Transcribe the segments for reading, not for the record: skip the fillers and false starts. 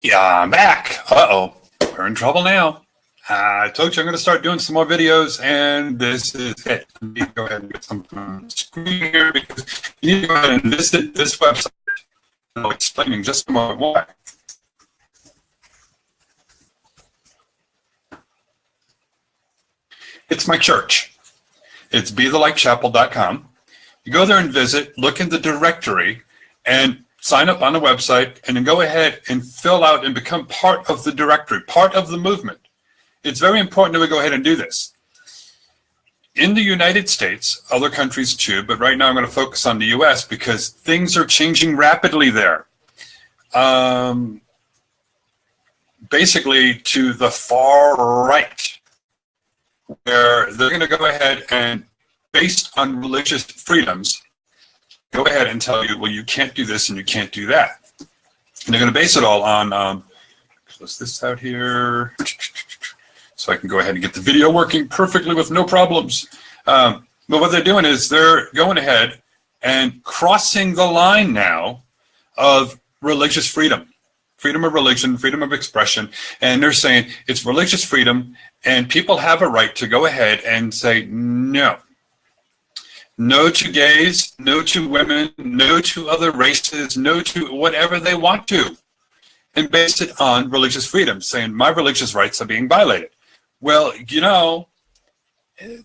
Yeah, I'm back. Uh-oh, we're in trouble now. I told you I'm going to start doing some more videos, and this is it. Let me go ahead and get something on the screen here because you need to go ahead and visit this website. I'll explain in just a moment why. It's my church. It's BeTheLightChapel.com. You go there and visit, look in the directory, and sign up on the website, and then go ahead and fill out and become part of the directory, part of the movement. It's very important that we go ahead and do this. In the United States, other countries too, but right now I'm going to focus on the US because things are changing rapidly there. Basically to the far right, where they're going to go ahead and, based on religious freedoms, go ahead and tell you, well, you can't do this and you can't do that. And they're going to base it all on, close this out here, so I can go ahead and get the video working perfectly with no problems. But what they're doing is they're going ahead and crossing the line now of religious freedom, freedom of religion, freedom of expression. And they're saying it's religious freedom, and people have a right to go ahead and say no. No to gays, no to women, no to other races, no to whatever they want to, and base it on religious freedom, saying my religious rights are being violated. Well, you know,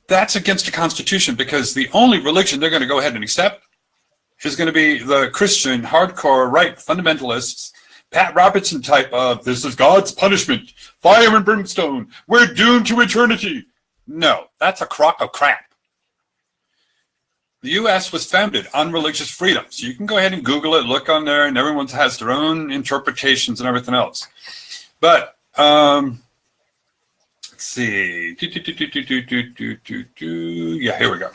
that's against the Constitution, because the only religion they're going to go ahead and accept is going to be the Christian, hardcore, right, fundamentalists, Pat Robertson type of, this is God's punishment, fire and brimstone, we're doomed to eternity. No, that's a crock of crap. The U.S. was founded on religious freedom. So you can go ahead and Google it, look on there, and everyone has their own interpretations and everything else. But, let's see. Yeah, here we go.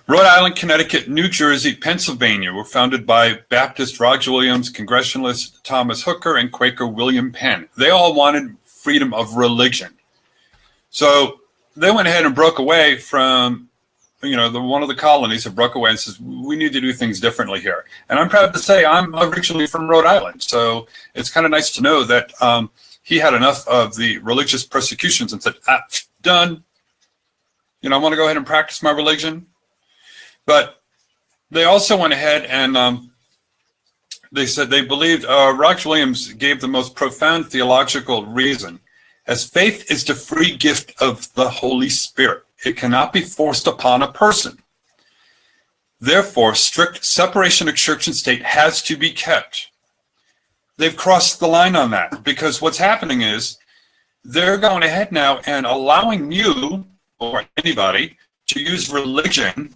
Rhode Island, Connecticut, New Jersey, Pennsylvania were founded by Baptist Roger Williams, Congressionalist Thomas Hooker, and Quaker William Penn. They all wanted freedom of religion. So they went ahead and broke away from, you know, one of the colonies that broke away and says, we need to do things differently here. And I'm proud to say I'm originally from Rhode Island. So it's kind of nice to know that he had enough of the religious persecutions and said, done. You know, I want to go ahead and practice my religion. But they also went ahead and they said they believed, Roger Williams gave the most profound theological reason. As faith is the free gift of the Holy Spirit, it cannot be forced upon a person. Therefore, strict separation of church and state has to be kept. They've crossed the line on that, because what's happening is they're going ahead now and allowing you or anybody to use religion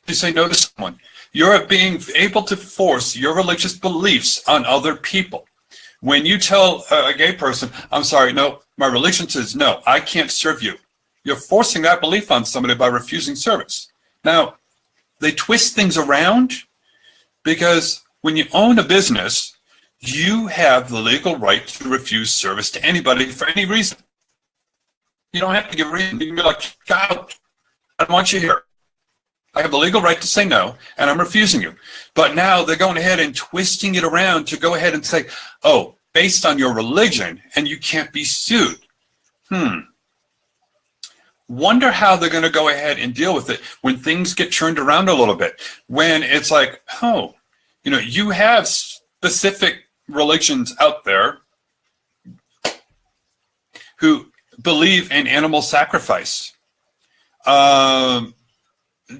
to say no to someone. You're being able to force your religious beliefs on other people. When you tell a gay person, I'm sorry, no, my religion says no, I can't serve you. You're forcing that belief on somebody by refusing service. Now, they twist things around because when you own a business, you have the legal right to refuse service to anybody for any reason. You don't have to give a reason. You can be like, get out. I don't want you here. I have the legal right to say no, and I'm refusing you. But now they're going ahead and twisting it around to go ahead and say, oh, based on your religion, and you can't be sued. Wonder how they're going to go ahead and deal with it when things get turned around a little bit. When it's like, oh, you know, you have specific religions out there who believe in animal sacrifice.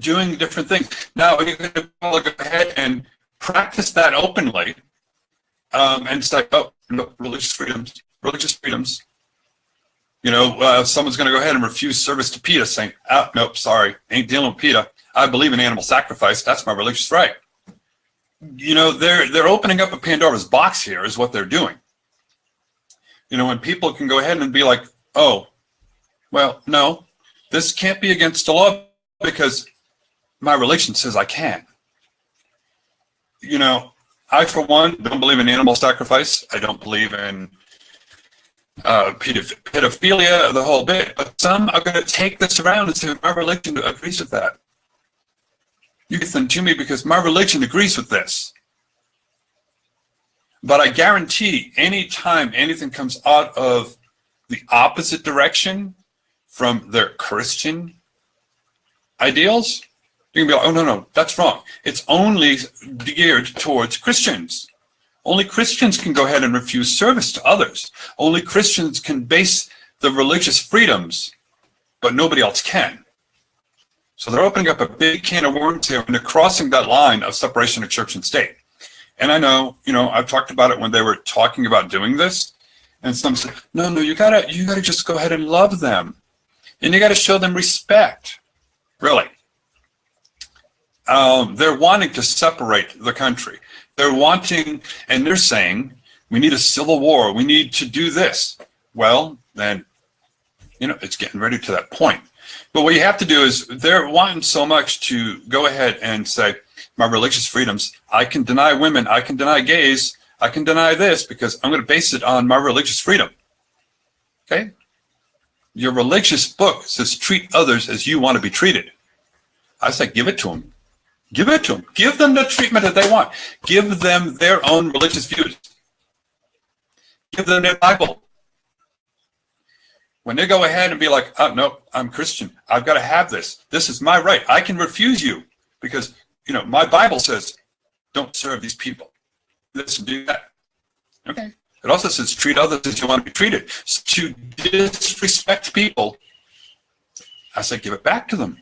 Doing different things. Now you're going to go ahead and practice that openly, and say, oh, no, religious freedoms. You know, someone's going to go ahead and refuse service to PETA, saying, oh, nope, sorry, ain't dealing with PETA. I believe in animal sacrifice. That's my religious right. You know, they're opening up a Pandora's box here is what they're doing. You know, when people can go ahead and be like, oh, well, no, this can't be against the law because my religion says I can. You know, I, for one, don't believe in animal sacrifice. I don't believe in pedophilia, the whole bit. But some are going to take this around and say, my religion agrees with that. You get them to me because my religion agrees with this. But I guarantee any time anything comes out of the opposite direction from their Christian ideals, you can be like, oh, no, that's wrong. It's only geared towards Christians. Only Christians can go ahead and refuse service to others. Only Christians can base the religious freedoms, but nobody else can. So they're opening up a big can of worms here, and they're crossing that line of separation of church and state. And I know, I've talked about it when they were talking about doing this, and some said, no, you gotta just go ahead and love them, and you gotta show them respect. Really. They're wanting to separate the country. They're wanting, and they're saying, we need a civil war. We need to do this. Well, then, it's getting ready to that point. But what you have to do is, they're wanting so much to go ahead and say, my religious freedoms, I can deny women, I can deny gays, I can deny this because I'm going to base it on my religious freedom. Okay? Your religious book says treat others as you want to be treated. I say give it to them. Give it to them. Give them the treatment that they want. Give them their own religious views. Give them their Bible. When they go ahead and be like, oh, no, I'm Christian. I've got to have this. This is my right. I can refuse you because, my Bible says don't serve these people. Listen, do that. Okay. It also says treat others as you want to be treated. So to disrespect people, I say give it back to them.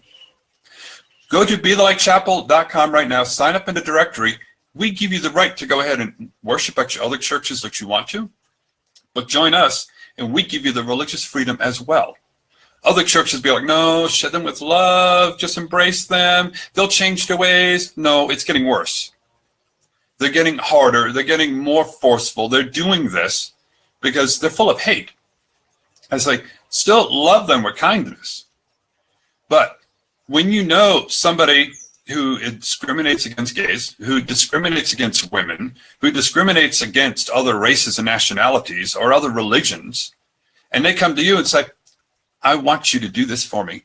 Go to BeTheLightChapel.com right now. Sign up in the directory. We give you the right to go ahead and worship at your other churches that you want to, but join us, and we give you the religious freedom as well. Other churches be like, no, shed them with love, just embrace them. They'll change their ways. No, it's getting worse. They're getting harder. They're getting more forceful. They're doing this because they're full of hate. I say, still love them with kindness. But when you know somebody who discriminates against gays, who discriminates against women, who discriminates against other races and nationalities or other religions, and they come to you and say, I want you to do this for me.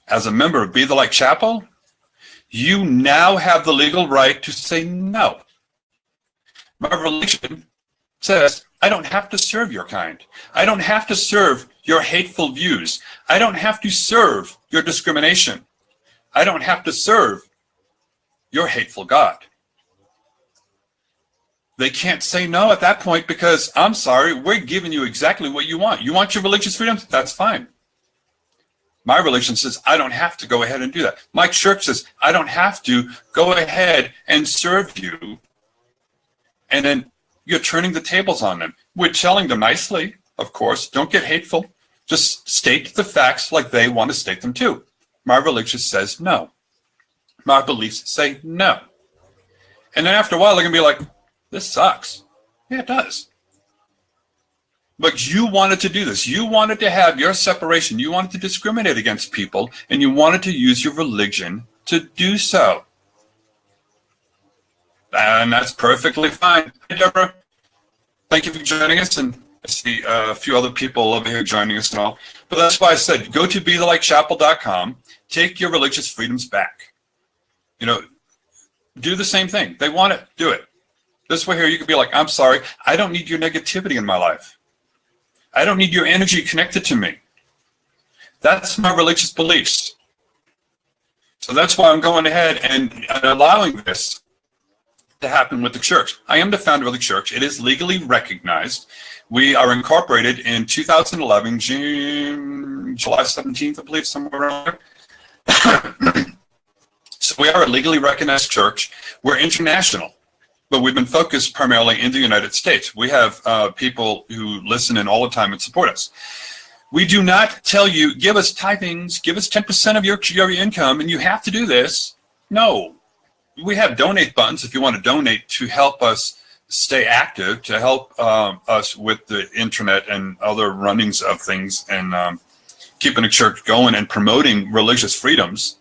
As a member of Be the Light Chapel, you now have the legal right to say no. My religion says, I don't have to serve your kind. I don't have to serve your hateful views. I don't have to serve your discrimination. I don't have to serve your hateful God. They can't say no at that point because, I'm sorry, we're giving you exactly what you want. You want your religious freedoms? That's fine. My religion says I don't have to go ahead and do that. My church says I don't have to go ahead and serve you. And then you're turning the tables on them. We're telling them nicely, of course, don't get hateful. Just state the facts like they want to state them too. My religion says no. My beliefs say no. And then after a while, they're going to be like, this sucks. Yeah, it does. But you wanted to do this. You wanted to have your separation. You wanted to discriminate against people, and you wanted to use your religion to do so. And that's perfectly fine. Hey, Deborah, thank you for joining us. And I see a few other people over here joining us and all. But that's why I said, go to BeTheLightChapel.com. Take your religious freedoms back. Do the same thing. They want it. Do it. This way here, you can be like, I'm sorry, I don't need your negativity in my life. I don't need your energy connected to me. That's my religious beliefs. So that's why I'm going ahead and allowing this to happen with the church. I am the founder of the church. It is legally recognized. We are incorporated in 2011, July 17th, I believe, somewhere around there. So we are a legally recognized church. We're international, but we've been focused primarily in the United States. We have people who listen in all the time and support us. We do not tell you, give us tithings, give us 10% of your income, and you have to do this. No. We have donate buttons if you want to donate to help us stay active, to help us with the internet and other runnings of things and keeping the church going and promoting religious freedoms.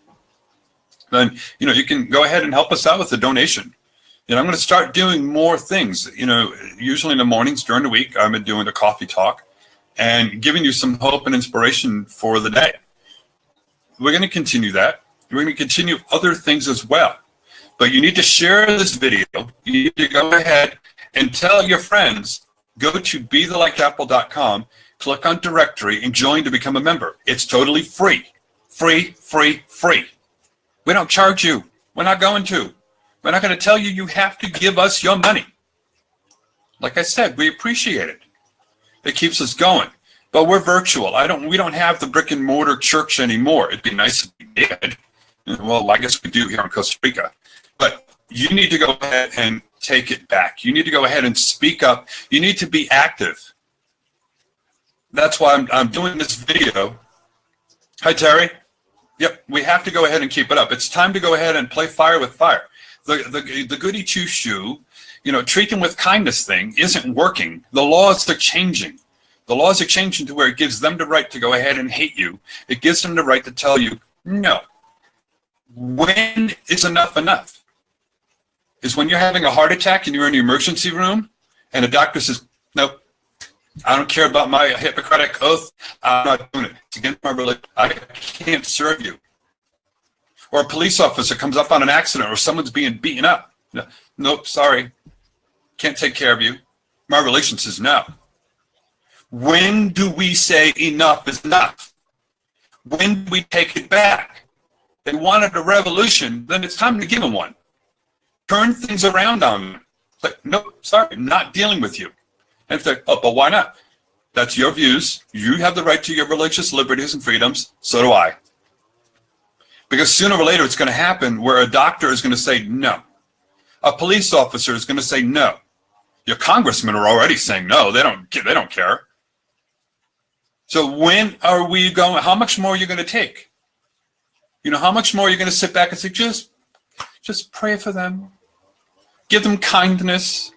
Then, you can go ahead and help us out with the donation. I'm going to start doing more things. Usually in the mornings during the week, I've been doing the coffee talk and giving you some hope and inspiration for the day. We're going to continue that. We're going to continue other things as well. But you need to share this video. You need to go ahead and tell your friends, go to BeTheLightApple.com, click on directory, and join to become a member. It's totally free. Free, free, free. We don't charge you. We're not going to. We're not going to tell you you have to give us your money. Like I said, we appreciate it. It keeps us going. But we're virtual. We don't have the brick and mortar church anymore. It'd be nice if we did. Well, I guess we do here in Costa Rica. But you need to go ahead and take it back. You need to go ahead and speak up. You need to be active. That's why I'm doing this video. Hi, Terry. Yep, we have to go ahead and keep it up. It's time to go ahead and play fire with fire. The goody two-shoe, treat them with kindness thing isn't working. The laws are changing. The laws are changing to where it gives them the right to go ahead and hate you. It gives them the right to tell you, no. When is enough enough? Is when you're having a heart attack and you're in the emergency room and a doctor says, nope, I don't care about my Hippocratic oath. I'm not doing it. It's against my religion. I can't serve you. Or a police officer comes up on an accident or someone's being beaten up. Nope, sorry. Can't take care of you. My religion says no. When do we say enough is enough? When do we take it back? They wanted a revolution, then it's time to give them one. Turn things around on them. It's like, nope, sorry, not dealing with you. And it's like, oh, but why not? That's your views. You have the right to your religious liberties and freedoms. So do I. Because sooner or later it's going to happen where a doctor is going to say no. A police officer is going to say no. Your congressmen are already saying no. They don't care. So when are we going? How much more are you going to take? How much more are you going to sit back and say, just pray for them. Give them kindness.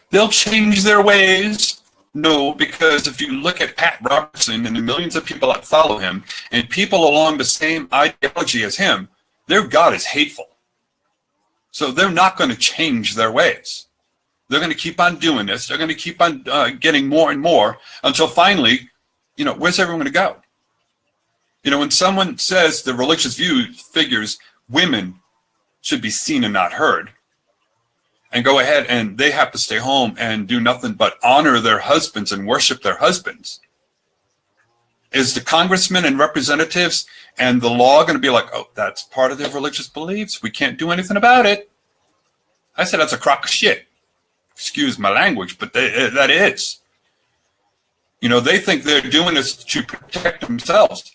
They'll change their ways. No, because if you look at Pat Robertson and the millions of people that follow him and people along the same ideology as him, their God is hateful. So they're not going to change their ways. They're going to keep on doing this. They're going to keep on getting more and more until finally, where's everyone going to go? When someone says the religious view figures women should be seen and not heard, and go ahead and they have to stay home and do nothing but honor their husbands and worship their husbands, is the congressmen and representatives and the law going to be like, oh, that's part of their religious beliefs. We can't do anything about it. I said that's a crock of shit. Excuse my language, but that is. They think they're doing this to protect themselves,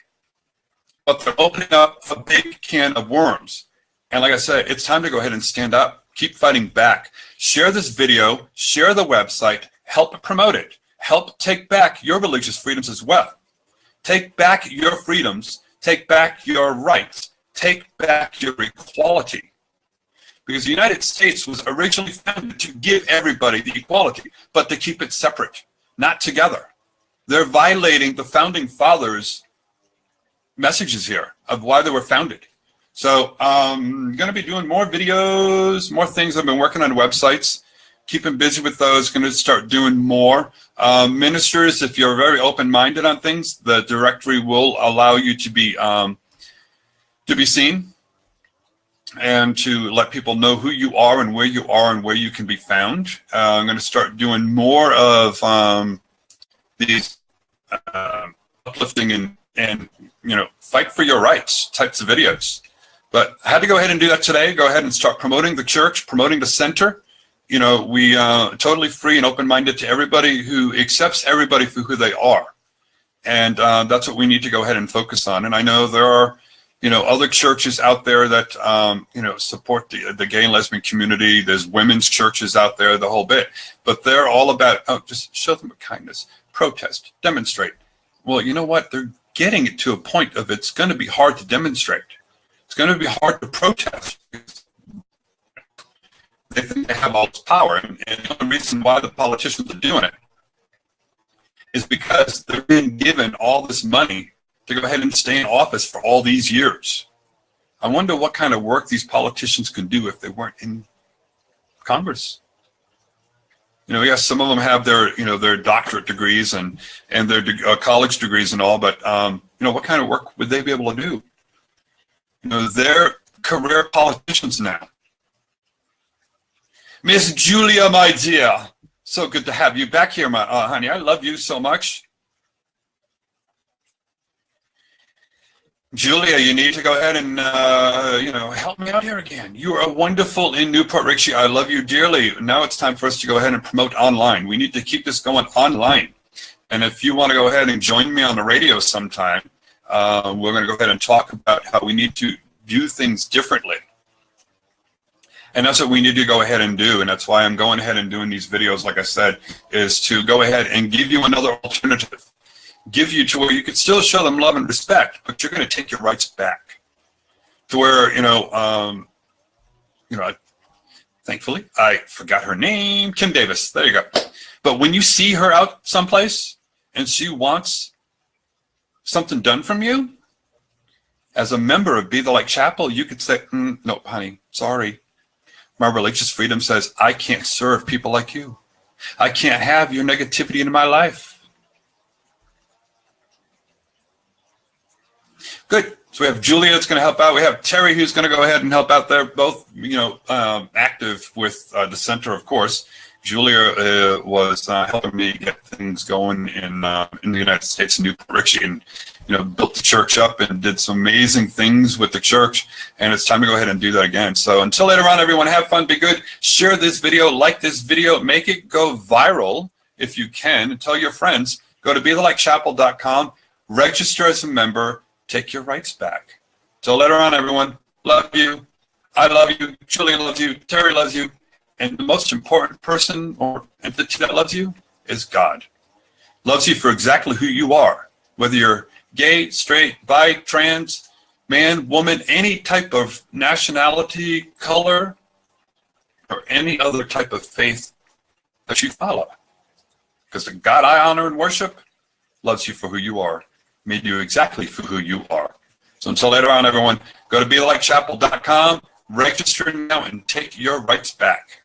but they're opening up a big can of worms. And like I said, it's time to go ahead and stand up. Keep fighting back. Share this video, share the website, help promote it. Help take back your religious freedoms as well. Take back your freedoms, take back your rights, take back your equality. Because the United States was originally founded to give everybody the equality, but to keep it separate, not together. They're violating the founding fathers' messages here of why they were founded. So I'm going to be doing more videos, more things I've been working on websites, keeping busy with those, going to start doing more. Ministers, if you're very open-minded on things, the directory will allow you to be seen and to let people know who you are and where you can be found. I'm going to start doing more of these uplifting and fight for your rights types of videos. But I had to go ahead and do that today. Go ahead and start promoting the church, promoting the center. We totally free and open-minded to everybody who accepts everybody for who they are. And that's what we need to go ahead and focus on. And I know there are, other churches out there that, support the gay and lesbian community. There's women's churches out there, the whole bit. But they're all about, just show them kindness, protest, demonstrate. Well, you know what? They're getting it to a point of it's going to be hard to demonstrate. It's going to be hard to protest. They think they have all this power. And the only reason why the politicians are doing it is because they're being given all this money to go ahead and stay in office for all these years. I wonder what kind of work these politicians can do if they weren't in Congress. Yes, some of them have their doctorate degrees and their college degrees and all, but what kind of work would they be able to do? They're career politicians now. Miss Julia, my dear. So good to have you back here, my honey. I love you so much. Julia, you need to go ahead and, help me out here again. You are wonderful in Newport Richie. I love you dearly. Now it's time for us to go ahead and promote online. We need to keep this going online. And if you want to go ahead and join me on the radio sometime, we're going to go ahead and talk about how we need to view things differently. And that's what we need to go ahead and do. And that's why I'm going ahead and doing these videos, like I said, is to go ahead and give you another alternative. Give you to where you could still show them love and respect, but you're going to take your rights back. To where, thankfully, I forgot her name, Kim Davis. There you go. But when you see her out someplace and she wants something done from you, as a member of Be the Light Chapel, you could say, no, honey, sorry. My religious freedom says I can't serve people like you. I can't have your negativity in my life. Good. So we have Julia that's going to help out. We have Terry who's going to go ahead and help out. They're both, active with the center, of course. Julia was helping me get things going in the United States, in Newport Richie, and built the church up and did some amazing things with the church. And it's time to go ahead and do that again. So until later on, everyone, have fun, be good. Share this video, like this video, make it go viral if you can. And tell your friends. Go to BeTheLightChapel.com, register as a member. Take your rights back. So later on, everyone, love you. I love you. Julia loves you. Terry loves you. And the most important person or entity that loves you is God. Loves you for exactly who you are. Whether you're gay, straight, bi, trans, man, woman, any type of nationality, color, or any other type of faith that you follow. Because the God I honor and worship loves you for who you are. Made you exactly for who you are. So until later on, everyone, go to BeTheLightChapel.com, register now, and take your rights back.